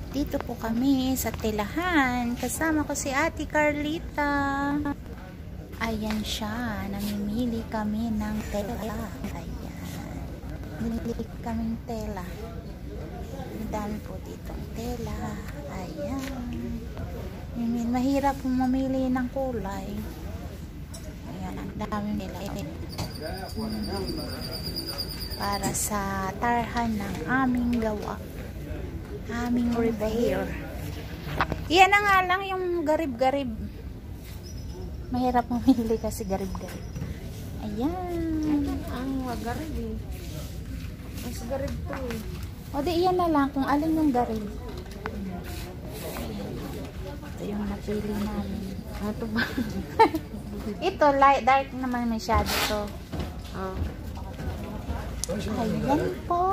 Dito po kami sa telahan. Kasama ko si Ate Carlita. Ayan siya. Namimili kami ng tela. Ayan. Namimili kaming tela. Ang dami po dito tela. Ayan. Mahirap pong mamili ng kulay. Ayan. Ang dami nila. Para sa tarhan ng aming gawa. Aming repair. Yan na nga lang yung garib-garib. Mahirap mamili kasi garib-garib. Ayan. Ang garib eh. Mas garib to eh. O di iyan na lang kung alin yung garib. Ito yung napili namin. Ito ba? Ito, light, dark naman masyado to. Oh. Ayan po.